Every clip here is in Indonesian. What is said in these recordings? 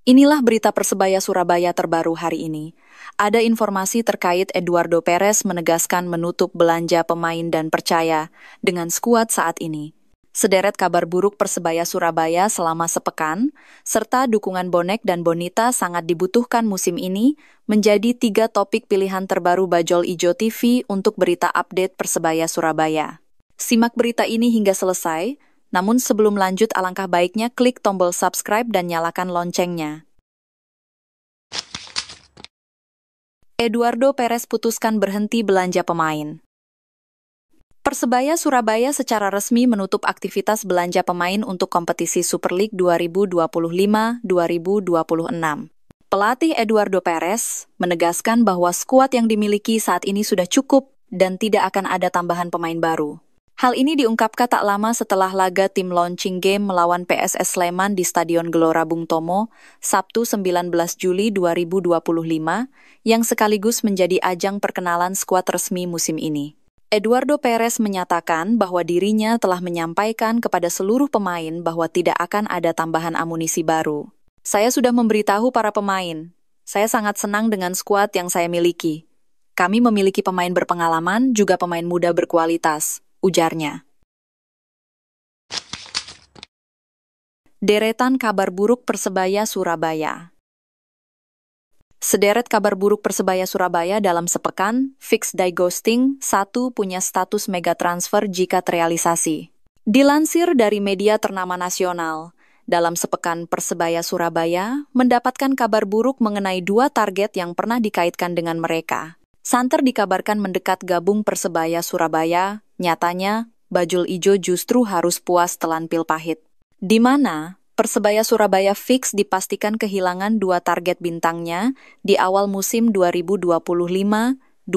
Inilah berita Persebaya Surabaya terbaru hari ini. Ada informasi terkait Eduardo Perez menegaskan menutup belanja pemain dan percaya dengan skuad saat ini. Sederet kabar buruk Persebaya Surabaya selama sepekan, serta dukungan bonek dan bonita sangat dibutuhkan musim ini, menjadi 3 topik pilihan terbaru Bajul Ijo TV untuk berita update Persebaya Surabaya. Simak berita ini hingga selesai. Namun sebelum lanjut, alangkah baiknya klik tombol subscribe dan nyalakan loncengnya. Eduardo Perez putuskan berhenti belanja pemain. Persebaya Surabaya secara resmi menutup aktivitas belanja pemain untuk kompetisi Super League 2025-2026. Pelatih Eduardo Perez menegaskan bahwa skuad yang dimiliki saat ini sudah cukup dan tidak akan ada tambahan pemain baru. Hal ini diungkapkan tak lama setelah laga tim launching game melawan PSS Sleman di Stadion Gelora Bung Tomo, Sabtu 19 Juli 2025, yang sekaligus menjadi ajang perkenalan skuad resmi musim ini. Eduardo Perez menyatakan bahwa dirinya telah menyampaikan kepada seluruh pemain bahwa tidak akan ada tambahan amunisi baru. Saya sudah memberitahu para pemain, saya sangat senang dengan skuad yang saya miliki. Kami memiliki pemain berpengalaman, juga pemain muda berkualitas, ujarnya. Deretan kabar buruk Persebaya Surabaya. Sederet kabar buruk Persebaya Surabaya dalam sepekan, fix die ghosting, 1 punya status mega transfer jika terrealisasi. Dilansir dari media ternama nasional, dalam sepekan Persebaya Surabaya mendapatkan kabar buruk mengenai 2 target yang pernah dikaitkan dengan mereka. Santer dikabarkan mendekat gabung Persebaya Surabaya, nyatanya Bajul Ijo justru harus puas telan pil pahit. Di mana Persebaya Surabaya fix dipastikan kehilangan 2 target bintangnya di awal musim 2025-2026.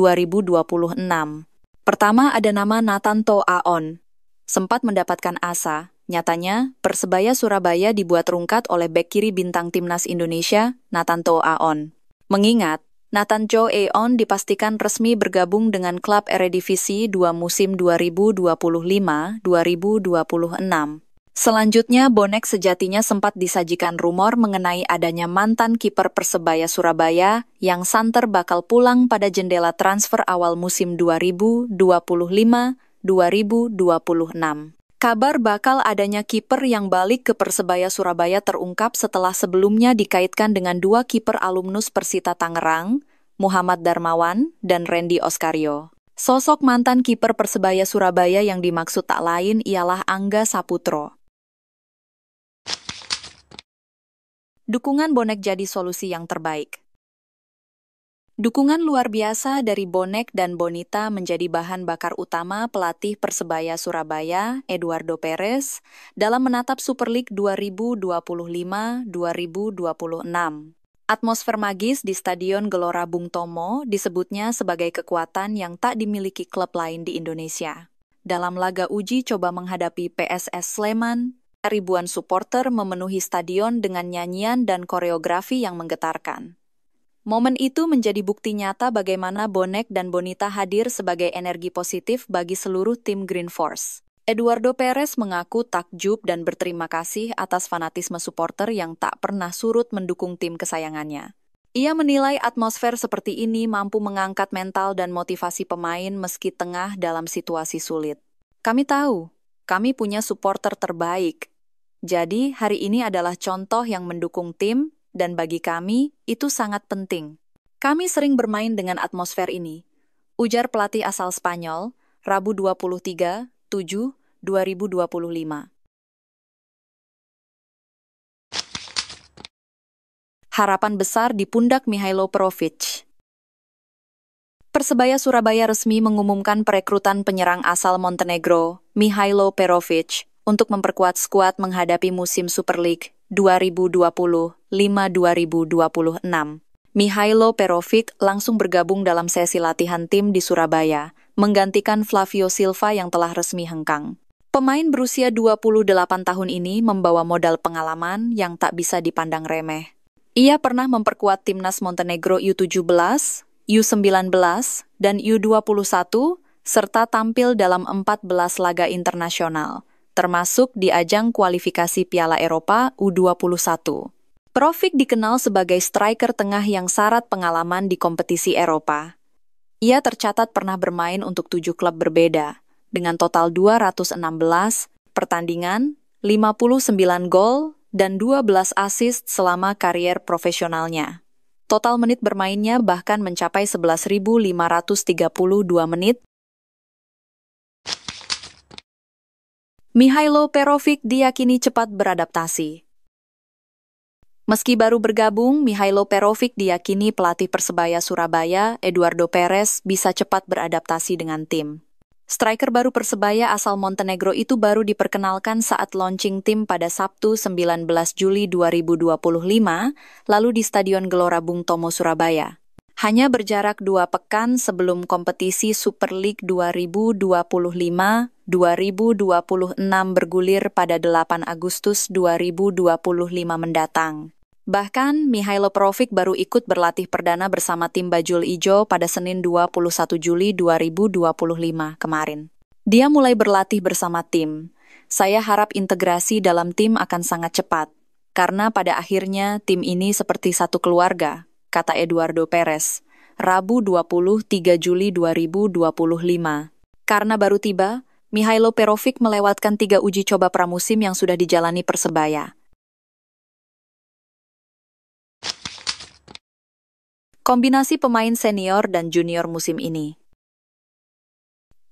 Pertama ada nama Nathanto Aon. Sempat mendapatkan asa, nyatanya Persebaya Surabaya dibuat rungkat oleh bek kiri bintang timnas Indonesia, Nathanto Aon. Mengingat Nathanto Aon dipastikan resmi bergabung dengan klub Eredivisie 2 musim 2025-2026. Selanjutnya, bonek sejatinya sempat disajikan rumor mengenai adanya mantan kiper Persebaya Surabaya yang santer bakal pulang pada jendela transfer awal musim 2025-2026. Kabar bakal adanya kiper yang balik ke Persebaya Surabaya terungkap setelah sebelumnya dikaitkan dengan 2 kiper alumnus Persita Tangerang, Muhammad Darmawan dan Randy Oskario. Sosok mantan kiper Persebaya Surabaya yang dimaksud tak lain ialah Angga Saputro. Dukungan bonek jadi solusi yang terbaik. Dukungan luar biasa dari bonek dan bonita menjadi bahan bakar utama pelatih Persebaya Surabaya, Eduardo Perez, dalam menatap Super League 2025-2026. Atmosfer magis di Stadion Gelora Bung Tomo disebutnya sebagai kekuatan yang tak dimiliki klub lain di Indonesia. Dalam laga uji coba menghadapi PSS Sleman, ribuan supporter memenuhi stadion dengan nyanyian dan koreografi yang menggetarkan. Momen itu menjadi bukti nyata bagaimana bonek dan bonita hadir sebagai energi positif bagi seluruh tim Green Force. Eduardo Perez mengaku takjub dan berterima kasih atas fanatisme supporter yang tak pernah surut mendukung tim kesayangannya. Ia menilai atmosfer seperti ini mampu mengangkat mental dan motivasi pemain meski tengah dalam situasi sulit. Kami tahu, kami punya supporter terbaik. Jadi, hari ini adalah contoh yang mendukung tim, dan bagi kami, itu sangat penting. Kami sering bermain dengan atmosfer ini, ujar pelatih asal Spanyol, Rabu 23/7/2025. Harapan besar di pundak Mihailo Perovic. Persebaya Surabaya resmi mengumumkan perekrutan penyerang asal Montenegro, Mihailo Perovic, untuk memperkuat skuad menghadapi musim Super League 2025-2026. Mihailo Perovic langsung bergabung dalam sesi latihan tim di Surabaya, menggantikan Flavio Silva yang telah resmi hengkang. Pemain berusia 28 tahun ini membawa modal pengalaman yang tak bisa dipandang remeh. Ia pernah memperkuat timnas Montenegro U17, U19, dan U21, serta tampil dalam 14 laga internasional, termasuk di ajang kualifikasi Piala Eropa U21. Perovic dikenal sebagai striker tengah yang syarat pengalaman di kompetisi Eropa. Ia tercatat pernah bermain untuk 7 klub berbeda, dengan total 216 pertandingan, 59 gol, dan 12 assist selama karier profesionalnya. Total menit bermainnya bahkan mencapai 11.532 menit. Mihailo Perovic diyakini cepat beradaptasi. Meski baru bergabung, Mihailo Perovic diyakini pelatih Persebaya Surabaya, Eduardo Perez, bisa cepat beradaptasi dengan tim. Striker baru Persebaya asal Montenegro itu baru diperkenalkan saat launching tim pada Sabtu 19 Juli 2025, lalu di Stadion Gelora Bung Tomo, Surabaya. Hanya berjarak 2 pekan sebelum kompetisi Super League 2025-2026 bergulir pada 8 Agustus 2025 mendatang. Bahkan, Mihailo Perovic baru ikut berlatih perdana bersama tim Bajul Ijo pada Senin 21 Juli 2025 kemarin. Dia mulai berlatih bersama tim. Saya harap integrasi dalam tim akan sangat cepat, karena pada akhirnya tim ini seperti satu keluarga, kata Eduardo Perez, Rabu 23 Juli 2025. Karena baru tiba, Mihailo Perovic melewatkan 3 uji coba pramusim yang sudah dijalani Persebaya. Kombinasi pemain senior dan junior musim ini.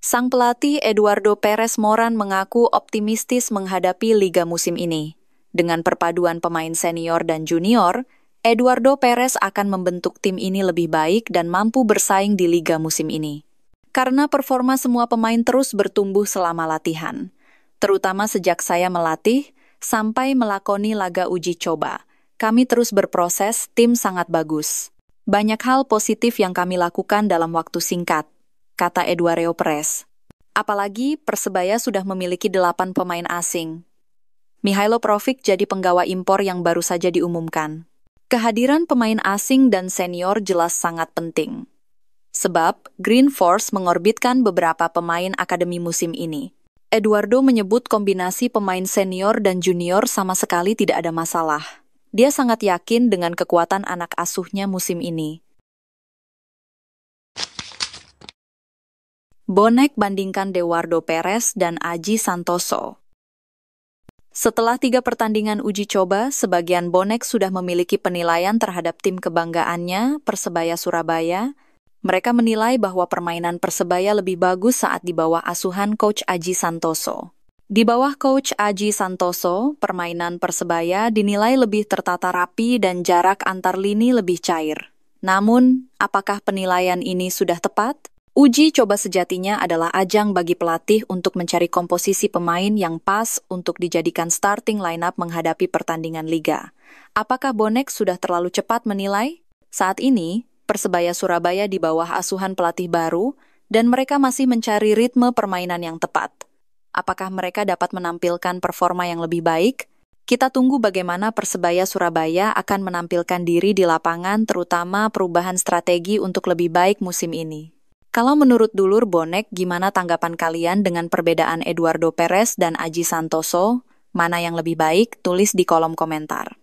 Sang pelatih Eduardo Perez Moran mengaku optimistis menghadapi liga musim ini. Dengan perpaduan pemain senior dan junior, Eduardo Perez akan membentuk tim ini lebih baik dan mampu bersaing di liga musim ini. Karena performa semua pemain terus bertumbuh selama latihan, terutama sejak saya melatih sampai melakoni laga uji coba. Kami terus berproses, tim sangat bagus. Banyak hal positif yang kami lakukan dalam waktu singkat, kata Eduardo Perez. Apalagi Persebaya sudah memiliki 8 pemain asing. Mihailo Perovic jadi penggawa impor yang baru saja diumumkan. Kehadiran pemain asing dan senior jelas sangat penting. Sebab Green Force mengorbitkan beberapa pemain akademi musim ini. Eduardo menyebut kombinasi pemain senior dan junior sama sekali tidak ada masalah. Dia sangat yakin dengan kekuatan anak asuhnya musim ini. Bonek bandingkan Eduardo Perez dan Aji Santoso. Setelah 3 pertandingan uji coba, sebagian bonek sudah memiliki penilaian terhadap tim kebanggaannya, Persebaya Surabaya. Mereka menilai bahwa permainan Persebaya lebih bagus saat di bawah asuhan Coach Aji Santoso. Di bawah Coach Aji Santoso, permainan Persebaya dinilai lebih tertata rapi dan jarak antar lini lebih cair. Namun, apakah penilaian ini sudah tepat? Uji coba sejatinya adalah ajang bagi pelatih untuk mencari komposisi pemain yang pas untuk dijadikan starting lineup menghadapi pertandingan liga. Apakah bonek sudah terlalu cepat menilai? Saat ini, Persebaya Surabaya di bawah asuhan pelatih baru, dan mereka masih mencari ritme permainan yang tepat. Apakah mereka dapat menampilkan performa yang lebih baik? Kita tunggu bagaimana Persebaya Surabaya akan menampilkan diri di lapangan, terutama perubahan strategi untuk lebih baik musim ini. Kalau menurut dulur bonek, gimana tanggapan kalian dengan perbedaan Eduardo Perez dan Aji Santoso? Mana yang lebih baik? Tulis di kolom komentar.